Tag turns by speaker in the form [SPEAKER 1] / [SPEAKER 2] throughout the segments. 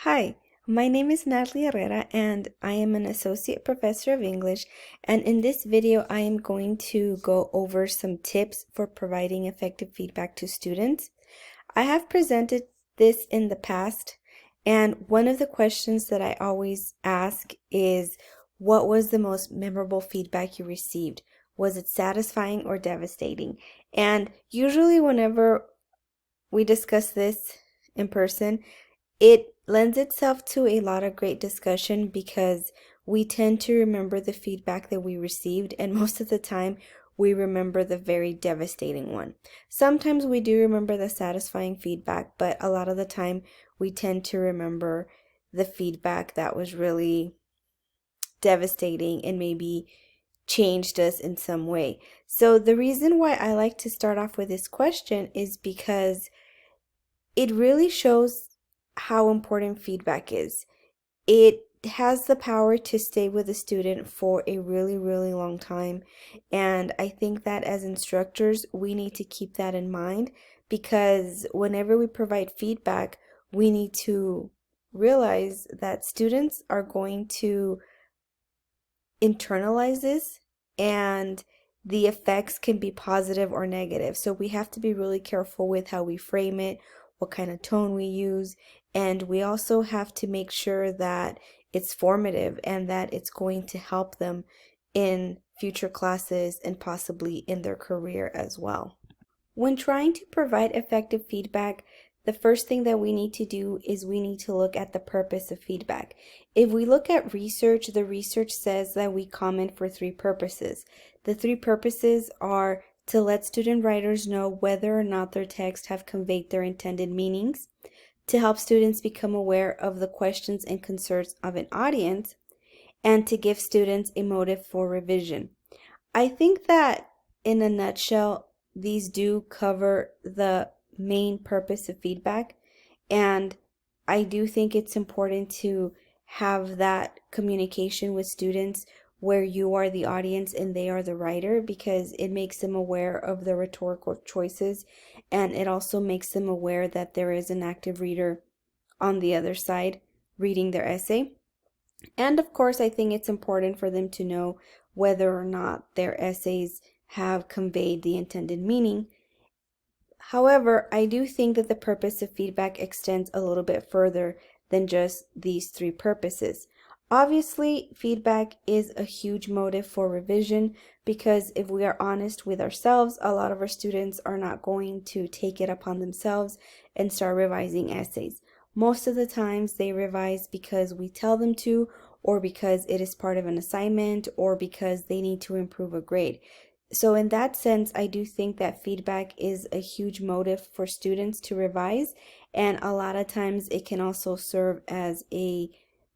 [SPEAKER 1] Hi, my name is Natalie Herrera and I am an associate professor of English, and in this video I am going to go over some tips for providing effective feedback to students. I have presented this in the past, and one of the questions that I always ask is, what was the most memorable feedback you received? Was it satisfying or devastating? And usually whenever we discuss this in person, it lends itself to a lot of great discussion because we tend to remember the feedback that we received, and most of the time we remember the very devastating one. Sometimes we do remember the satisfying feedback, but a lot of the time we tend to remember the feedback that was really devastating and maybe changed us in some way. So the reason why I like to start off with this question is because it really shows how important feedback is. It has the power to stay with a student for a really, really long time. And I think that as instructors, we need to keep that in mind because whenever we provide feedback, we need to realize that students are going to internalize this, and the effects can be positive or negative. So we have to be really careful with how we frame it, what kind of tone we use, and we also have to make sure that it's formative and that it's going to help them in future classes and possibly in their career as well. When trying to provide effective feedback, the first thing that we need to do is we need to look at the purpose of feedback. If we look at research, the research says that we comment for three purposes. The three purposes are to let student writers know whether or not their texts have conveyed their intended meanings, to help students become aware of the questions and concerns of an audience, and to give students a motive for revision. I think that in a nutshell, these do cover the main purpose of feedback, and I do think it's important to have that communication with students where you are the audience and they are the writer, because it makes them aware of the rhetorical choices, and it also makes them aware that there is an active reader on the other side reading their essay. And of course, I think it's important for them to know whether or not their essays have conveyed the intended meaning. However, I do think that the purpose of feedback extends a little bit further than just these three purposes. Obviously, feedback is a huge motive for revision because if we are honest with ourselves, a lot of our students are not going to take it upon themselves and start revising essays. Most of the times they revise because we tell them to, or because it is part of an assignment, or because they need to improve a grade. So in that sense, I do think that feedback is a huge motive for students to revise, and a lot of times it can also serve as a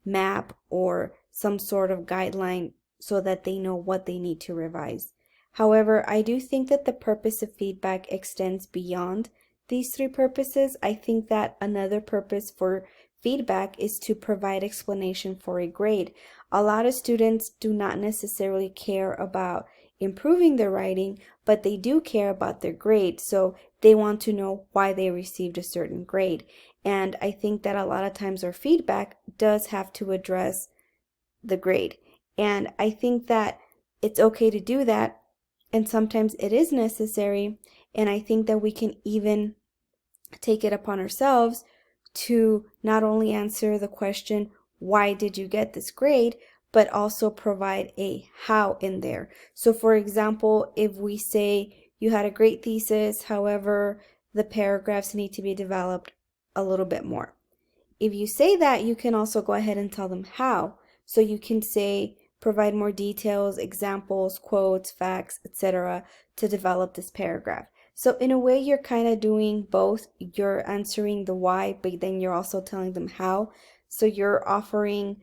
[SPEAKER 1] map or some sort of guideline so that they know what they need to revise. However, I do think that the purpose of feedback extends beyond these three purposes. I think that another purpose for feedback is to provide explanation for a grade. A lot of students do not necessarily care about improving their writing, but they do care about their grade. So they want to know why they received a certain grade. And I think that a lot of times our feedback does have to address the grade. And I think that it's okay to do that. And sometimes it is necessary. And I think that we can even take it upon ourselves to not only answer the question, why did you get this grade, but also provide a how in there. So for example, if we say you had a great thesis, however, the paragraphs need to be developed a little bit more. If you say that, you can also go ahead and tell them how. So you can say, provide more details, examples, quotes, facts, etc. to develop this paragraph. So in a way, you're kind of doing both. You're answering the why, but then you're also telling them how. So you're offering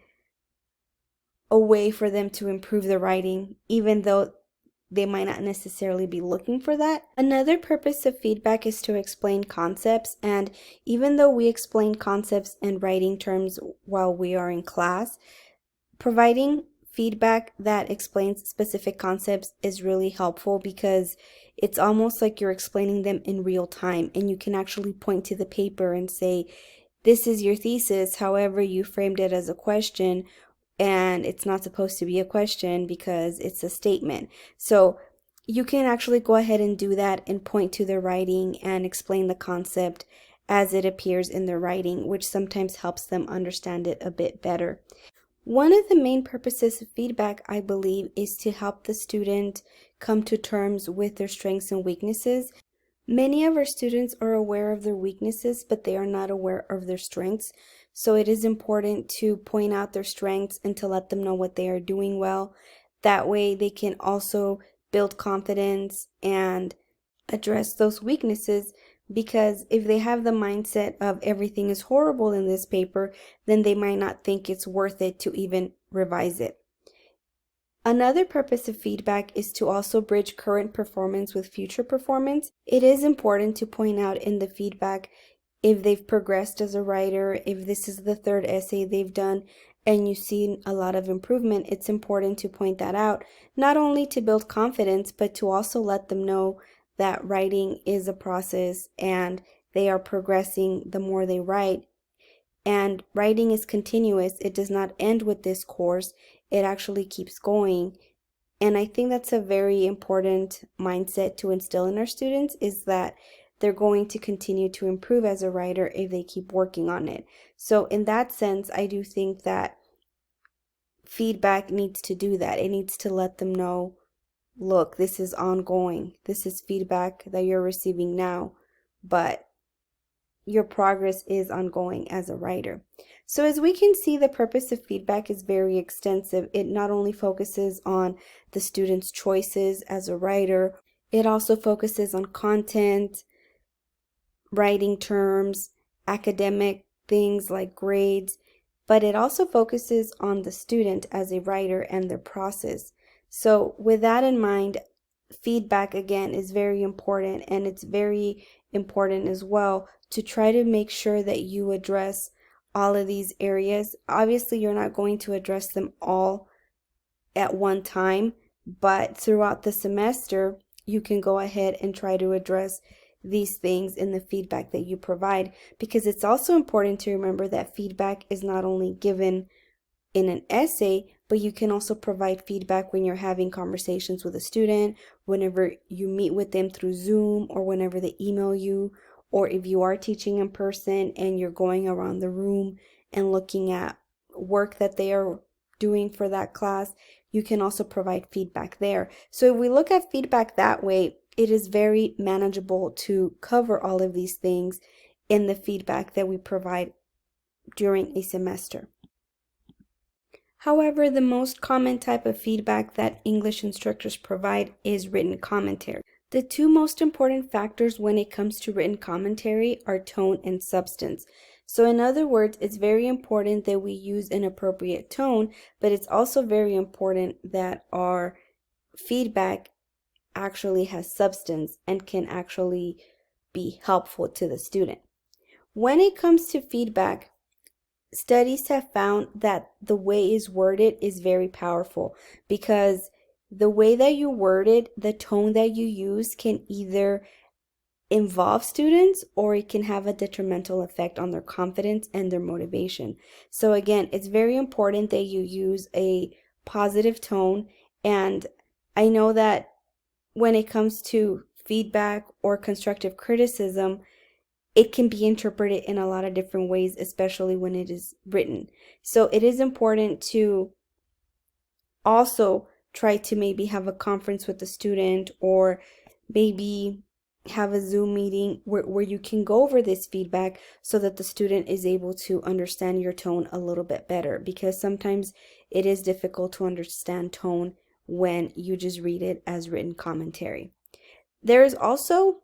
[SPEAKER 1] a way for them to improve their writing, even though they might not necessarily be looking for that. Another purpose of feedback is to explain concepts, and even though we explain concepts in writing terms while we are in class, providing feedback that explains specific concepts is really helpful because it's almost like you're explaining them in real time, and you can actually point to the paper and say, this is your thesis, however you framed it as a question, and it's not supposed to be a question because it's a statement. So you can actually go ahead and do that and point to the writing and explain the concept as it appears in the writing, which sometimes helps them understand it a bit better. One of the main purposes of feedback, I believe, is to help the student come to terms with their strengths and weaknesses. Many of our students are aware of their weaknesses, but they are not aware of their strengths. So it is important to point out their strengths and to let them know what they are doing well. That way they can also build confidence and address those weaknesses, because if they have the mindset of everything is horrible in this paper, then they might not think it's worth it to even revise it. Another purpose of feedback is to also bridge current performance with future performance. It is important to point out in the feedback if they've progressed as a writer, if this is the third essay they've done and you've seen a lot of improvement. It's important to point that out, not only to build confidence, but to also let them know that writing is a process and they are progressing the more they write. And writing is continuous. It does not end with this course. It actually keeps going. And I think that's a very important mindset to instill in our students, is that they're going to continue to improve as a writer if they keep working on it. So in that sense, I do think that feedback needs to do that. It needs to let them know, look, this is ongoing. This is feedback that you're receiving now, but your progress is ongoing as a writer. So as we can see, the purpose of feedback is very extensive. It not only focuses on the student's choices as a writer, it also focuses on content, writing terms, academic things like grades, but it also focuses on the student as a writer and their process. So with that in mind, feedback again is very important, and it's very important as well to try to make sure that you address all of these areas. Obviously, you're not going to address them all at one time, but throughout the semester, you can go ahead and try to address these things in the feedback that you provide, because it's also important to remember that feedback is not only given in an essay, but you can also provide feedback when you're having conversations with a student, whenever you meet with them through Zoom, or whenever they email you, or if you are teaching in person and you're going around the room and looking at work that they are doing for that class, you can also provide feedback there. So if we look at feedback that way, it is very manageable to cover all of these things in the feedback that we provide during a semester. However, the most common type of feedback that English instructors provide is written commentary. The two most important factors when it comes to written commentary are tone and substance. So in other words, it's very important that we use an appropriate tone, but it's also very important that our feedback actually has substance and can actually be helpful to the student. When it comes to feedback, studies have found that the way it's worded is very powerful, because the way that you word it, the tone that you use, can either involve students or it can have a detrimental effect on their confidence and their motivation. So again, it's very important that you use a positive tone. And I know that when it comes to feedback or constructive criticism, it can be interpreted in a lot of different ways, especially when it is written. So it is important to also try to maybe have a conference with the student, or maybe have a Zoom meeting where you can go over this feedback so that the student is able to understand your tone a little bit better, because sometimes it is difficult to understand tone when you just read it as written commentary. There is also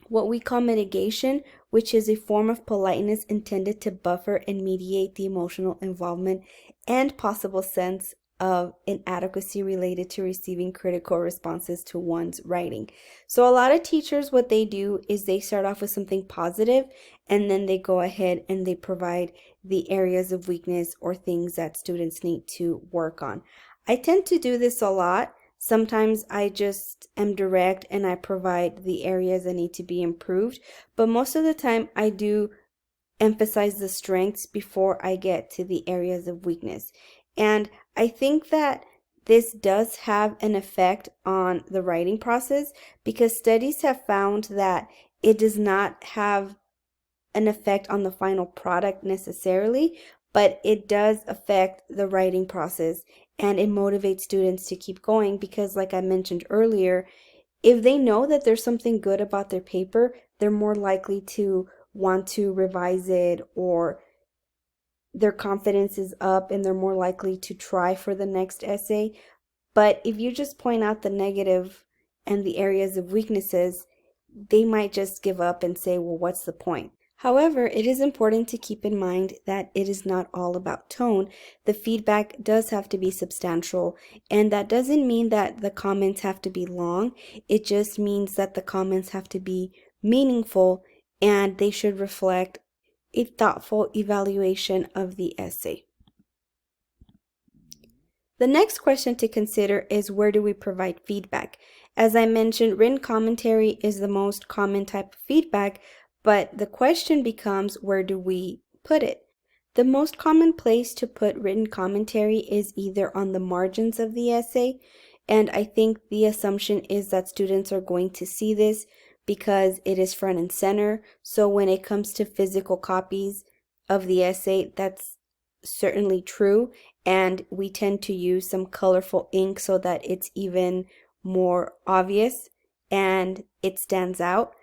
[SPEAKER 1] what we call mitigation, which is a form of politeness intended to buffer and mediate the emotional involvement and possible sense of inadequacy related to receiving critical responses to one's writing. So a lot of teachers, what they do is they start off with something positive, and then they go ahead and they provide the areas of weakness or things that students need to work on. I tend to do this a lot. Sometimes I just am direct and I provide the areas that need to be improved, but most of the time I do emphasize the strengths before I get to the areas of weakness. And I think that this does have an effect on the writing process because studies have found that it does not have an effect on the final product necessarily, but it does affect the writing process and it motivates students to keep going because, like I mentioned earlier, if they know that there's something good about their paper, they're more likely to want to revise it, or their confidence is up and they're more likely to try for the next essay. But if you just point out the negative and the areas of weaknesses, they might just give up and say, well, what's the point? However, it is important to keep in mind that it is not all about tone. The feedback does have to be substantial, and that doesn't mean that the comments have to be long. It just means that the comments have to be meaningful and they should reflect a thoughtful evaluation of the essay. The next question to consider is, where do we provide feedback? As I mentioned, written commentary is the most common type of feedback, but the question becomes, where do we put it? The most common place to put written commentary is either on the margins of the essay, and I think the assumption is that students are going to see this because it is front and center. So when it comes to physical copies of the essay, that's certainly true, and we tend to use some colorful ink so that it's even more obvious and it stands out.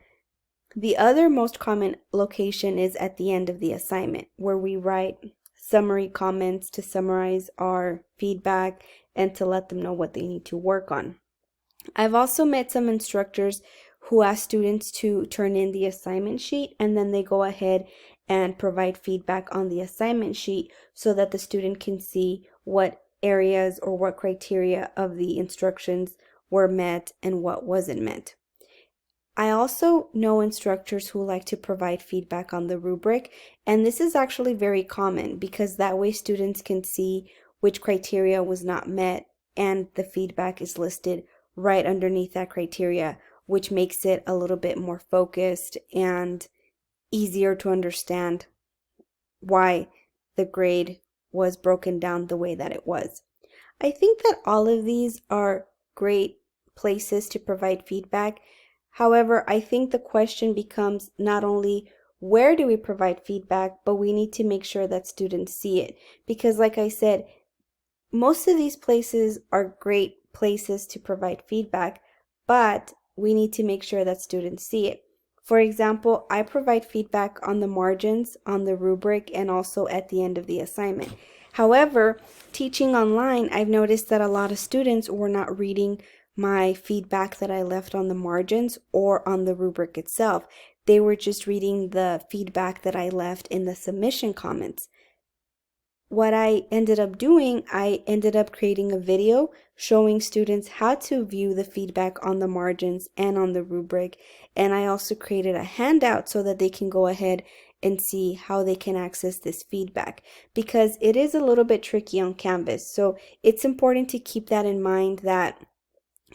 [SPEAKER 1] The other most common location is at the end of the assignment, where we write summary comments to summarize our feedback and to let them know what they need to work on. I've also met some instructors who ask students to turn in the assignment sheet, and then they go ahead and provide feedback on the assignment sheet so that the student can see what areas or what criteria of the instructions were met and what wasn't met. I also know instructors who like to provide feedback on the rubric, and this is actually very common because that way students can see which criteria was not met and the feedback is listed right underneath that criteria, which makes it a little bit more focused and easier to understand why the grade was broken down the way that it was. I think that all of these are great places to provide feedback. However, I think the question becomes not only where do we provide feedback, but we need to make sure that students see it. Because like I said, most of these places are great places to provide feedback, but we need to make sure that students see it. For example, I provide feedback on the margins, on the rubric, and also at the end of the assignment. However, teaching online, I've noticed that a lot of students were not reading my feedback that I left on the margins or on the rubric itself. They were just reading the feedback that I left in the submission comments. What I ended up doing, I ended up creating a video showing students how to view the feedback on the margins and on the rubric. And I also created a handout so that they can go ahead and see how they can access this feedback, because it is a little bit tricky on Canvas. So it's important to keep that in mind, that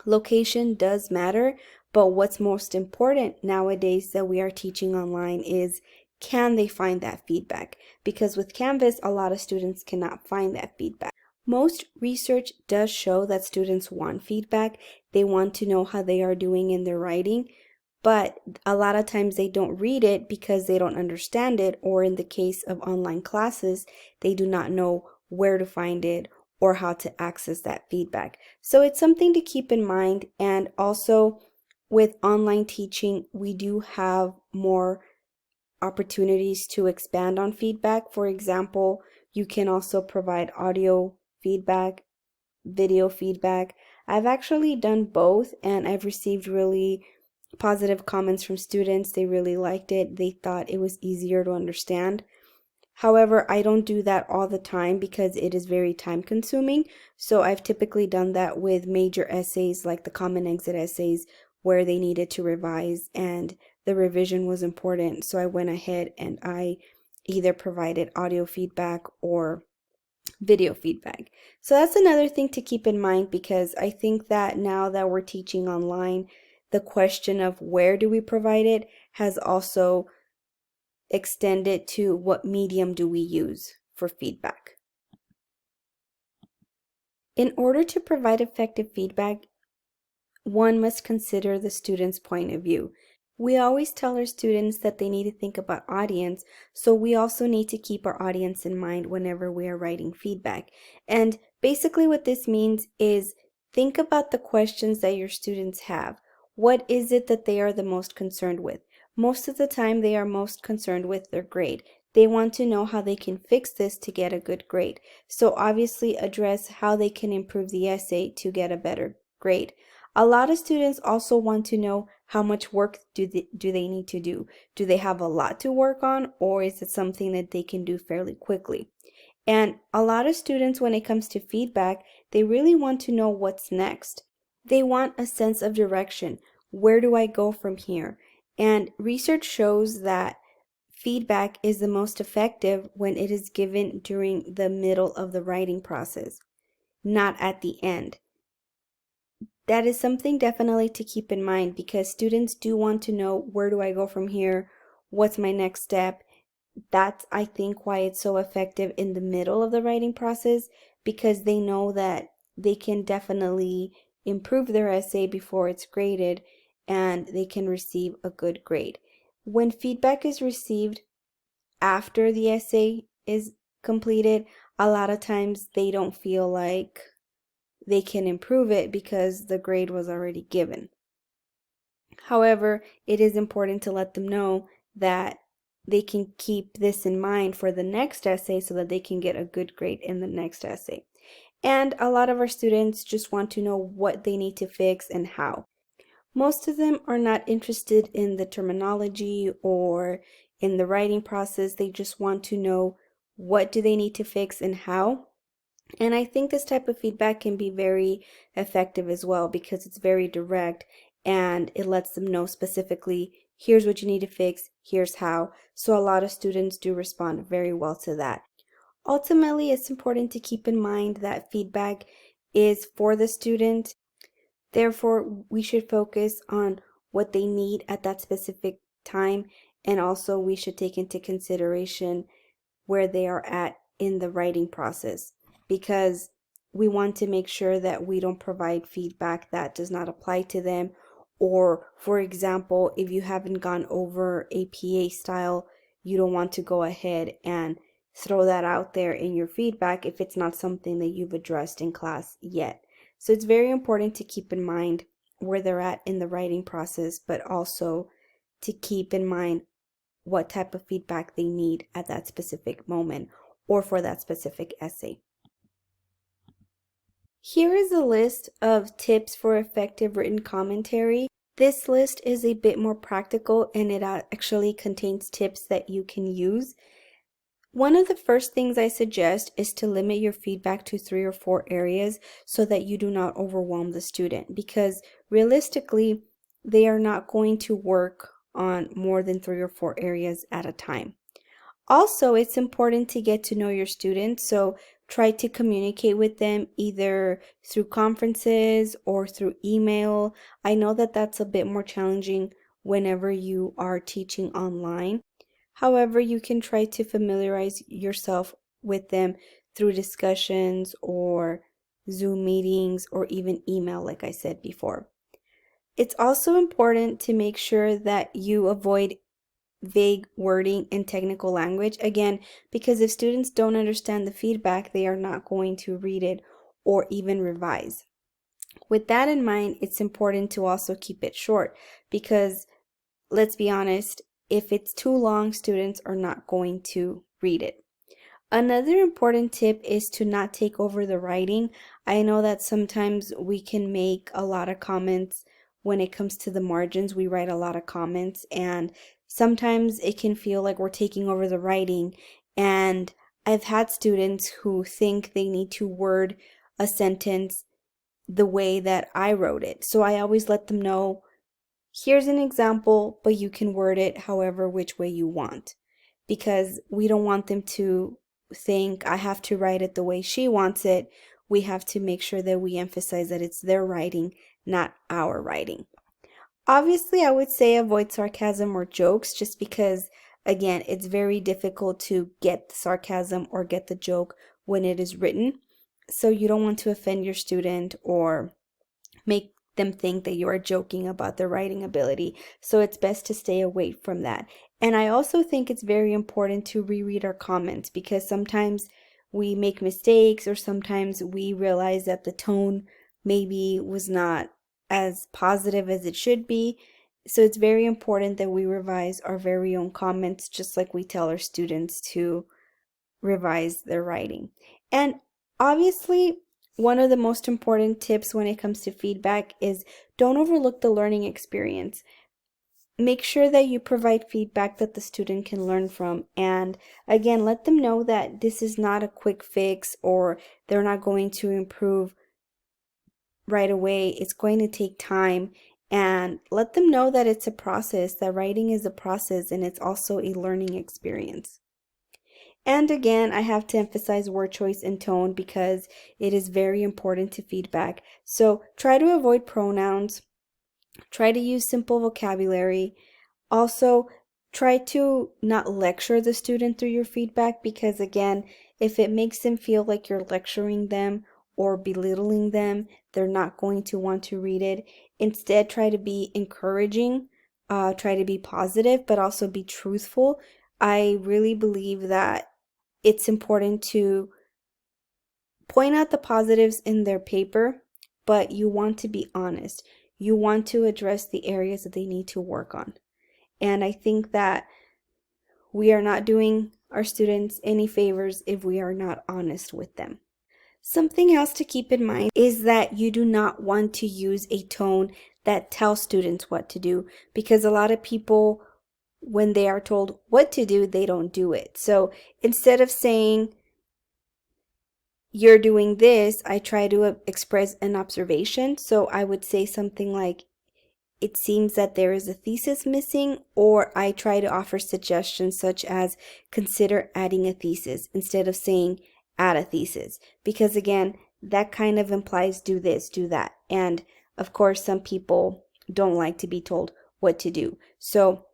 [SPEAKER 1] location does matter, but what's most important nowadays that we are teaching online is, can they find that feedback? Because with Canvas, a lot of students cannot find that feedback. Most research does show that students want feedback. They want to know how they are doing in their writing, but a lot of times they don't read it because they don't understand it, or in the case of online classes, they do not know where to find it or how to access that feedback. So it's something to keep in mind. And also with online teaching, we do have more opportunities to expand on feedback. For example, you can also provide audio feedback, video feedback. I've actually done both, and I've received really positive comments from students. They really liked it. They thought it was easier to understand. However, I don't do that all the time because it is very time consuming. So I've typically done that with major essays like the Common Exit essays, where they needed to revise and the revision was important. So I went ahead and I either provided audio feedback or video feedback. So that's another thing to keep in mind, because I think that now that we're teaching online, the question of where do we provide it has also extend it to what medium do we use for feedback. In order to provide effective feedback, one must consider the student's point of view. We always tell our students that they need to think about audience, so we also need to keep our audience in mind whenever we are writing feedback. And basically what this means is think about the questions that your students have. What is it that they are the most concerned with? Most of the time they are most concerned with their grade. They want to know how they can fix this to get a good grade. So obviously address how they can improve the essay to get a better grade. A lot of students also want to know how much work do they need to do. Do they have a lot to work on, or is it something that they can do fairly quickly? And a lot of students, when it comes to feedback, they really want to know what's next. They want a sense of direction. Where do I go from here? And research shows that feedback is the most effective when it is given during the middle of the writing process, not at the end. That is something definitely to keep in mind because students do want to know, where do I go from here? What's my next step? That's, I think, why it's so effective in the middle of the writing process, because they know that they can definitely improve their essay before it's graded and they can receive a good grade. When feedback is received after the essay is completed, a lot of times they don't feel like they can improve it because the grade was already given. However, it is important to let them know that they can keep this in mind for the next essay so that they can get a good grade in the next essay. And a lot of our students just want to know what they need to fix and how. Most of them are not interested in the terminology or in the writing process. They just want to know what do they need to fix and how. And I think this type of feedback can be very effective as well because it's very direct and it lets them know specifically, here's what you need to fix, here's how. So a lot of students do respond very well to that. Ultimately, it's important to keep in mind that feedback is for the student. Therefore, we should focus on what they need at that specific time, and also we should take into consideration where they are at in the writing process, because we want to make sure that we don't provide feedback that does not apply to them. Or, for example, if you haven't gone over APA style, you don't want to go ahead and throw that out there in your feedback if it's not something that you've addressed in class yet. So it's very important to keep in mind where they're at in the writing process, but also to keep in mind what type of feedback they need at that specific moment or for that specific essay. Here is a list of tips for effective written commentary. This list is a bit more practical and it actually contains tips that you can use. One of the first things I suggest is to limit your feedback to 3 or 4 areas so that you do not overwhelm the student, because realistically, they are not going to work on more than 3 or 4 areas at a time. Also, it's important to get to know your students, so try to communicate with them either through conferences or through email. I know that that's a bit more challenging whenever you are teaching online. However, you can try to familiarize yourself with them through discussions or Zoom meetings or even email, like I said before. It's also important to make sure that you avoid vague wording and technical language, again, because if students don't understand the feedback, they are not going to read it or even revise. With that in mind, it's important to also keep it short because, let's be honest, if it's too long, students are not going to read it. Another important tip is to not take over the writing. I know that sometimes we can make a lot of comments when it comes to the margins. We write a lot of comments and sometimes it can feel like we're taking over the writing. And I've had students who think they need to word a sentence the way that I wrote it. So I always let them know, here's an example, but you can word it however which way you want, because we don't want them to think I have to write it the way she wants it. We have to make sure that we emphasize that it's their writing, not our writing. Obviously, I would say avoid sarcasm or jokes just because again, it's very difficult to get the sarcasm or get the joke when it is written. So you don't want to offend your student or make them think that you are joking about their writing ability. So it's best to stay away from that. And I also think it's very important to reread our comments, because sometimes we make mistakes, or sometimes we realize that the tone maybe was not as positive as it should be. So it's very important that we revise our very own comments, just like we tell our students to revise their writing. And obviously, one of the most important tips when it comes to feedback is don't overlook the learning experience. Make sure that you provide feedback that the student can learn from. And again, let them know that this is not a quick fix, or they're not going to improve right away. It's going to take time. And let them know that it's a process, that writing is a process, and it's also a learning experience. And again, I have to emphasize word choice and tone because it is very important to feedback. So try to avoid pronouns. Try to use simple vocabulary. Also, try to not lecture the student through your feedback, because again, if it makes them feel like you're lecturing them or belittling them, they're not going to want to read it. Instead, try to be encouraging, try to be positive, but also be truthful. I really believe that it's important to point out the positives in their paper, but you want to be honest. You want to address the areas that they need to work on. And I think that we are not doing our students any favors if we are not honest with them. Something else to keep in mind is that you do not want to use a tone that tells students what to do, because a lot of people, when they are told what to do, they don't do it. So instead of saying, "You're doing this," I try to express an observation. So I would say something like, "It seems that there is a thesis missing," or I try to offer suggestions such as, "Consider adding a thesis," instead of saying, "Add a thesis," because again, that kind of implies do this, do that. And of course, some people don't like to be told what to do. So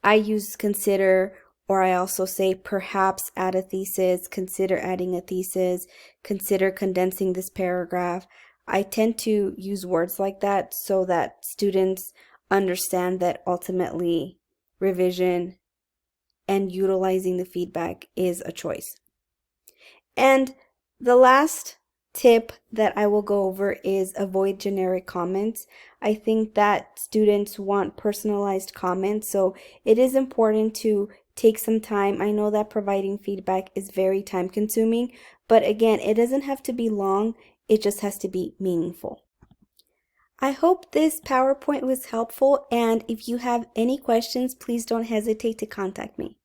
[SPEAKER 1] I use consider, or I also say perhaps add a thesis, consider adding a thesis, consider condensing this paragraph. I tend to use words like that so that students understand that ultimately revision and utilizing the feedback is a choice. And the last tip that I will go over is avoid generic comments. I think that students want personalized comments, so it is important to take some time. I know that providing feedback is very time consuming, but again, it doesn't have to be long, it just has to be meaningful. I hope this PowerPoint was helpful, and if you have any questions, please don't hesitate to contact me.